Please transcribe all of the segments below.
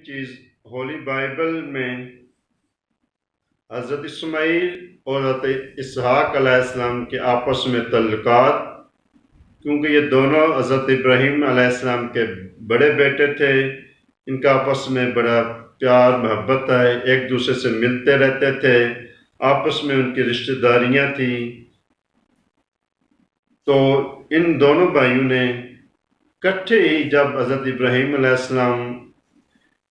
چیز ہولی بائبل میں حضرت اسماعیل اور حضرت اسحاق علیہ السلام کے آپس میں تعلقات، کیونکہ یہ دونوں حضرت ابراہیم علیہ السلام کے بڑے بیٹے تھے، ان کا آپس میں بڑا پیار محبت ہے، ایک دوسرے سے ملتے رہتے تھے، آپس میں ان کی رشتہ داریاں تھیں۔ تو ان دونوں بھائیوں نے کٹھے ہی جب حضرت ابراہیم علیہ السلام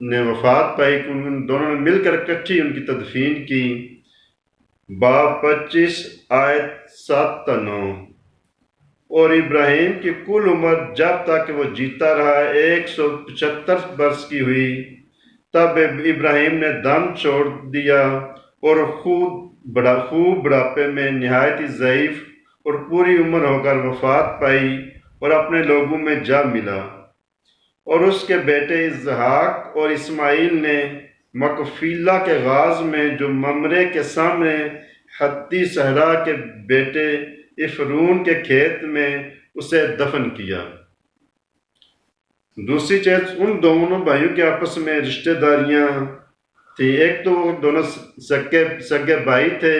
نے وفات پائی، ان دونوں نے مل کر کٹھی ان کی تدفین کی۔ باب 25 آیت 7 تا 9۔ اور ابراہیم کی کل عمر جب تک وہ جیتا رہا 175 برس کی ہوئی، تب ابراہیم نے دم چھوڑ دیا اور خوب بڑھاپے میں نہایت ہی ضعیف اور پوری عمر ہو کر وفات پائی اور اپنے لوگوں میں جا ملا۔ اور اس کے بیٹے اسحاق اور اسماعیل نے مکفیلہ کے غاز میں جو ممرے کے سامنے حتی صحرا کے بیٹے افرون کے کھیت میں اسے دفن کیا۔ دوسری چیز، ان دونوں بھائیوں کے آپس میں رشتہ داریاں تھی۔ ایک تو وہ دونوں سگے بھائی تھے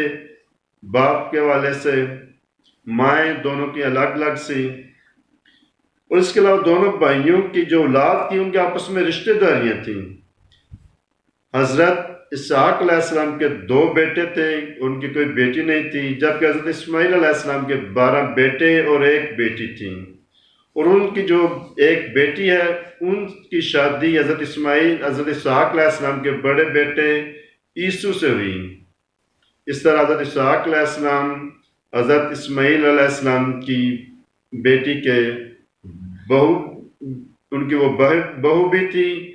باپ کے والے سے، مائیں دونوں کی الگ الگ سی، اور اس کے علاوہ دونوں بھائیوں کی جو اولاد تھی ان کے آپس میں رشتہ داریاں تھیں۔ حضرت اسحاق علیہ السلام کے 2 بیٹے تھے، ان کی کوئی بیٹی نہیں تھی، جبکہ حضرت اسماعیل علیہ السلام کے 12 بیٹے اور 1 بیٹی تھی، اور ان کی جو ایک بیٹی ہے ان کی شادی حضرت اسحاق علیہ السلام کے بڑے بیٹے عیسو سے ہوئی۔ اس طرح حضرت اسحاق علیہ السلام حضرت اسماعیل علیہ السلام کی بیٹی کے ان کی وہ بہو بھی تھی،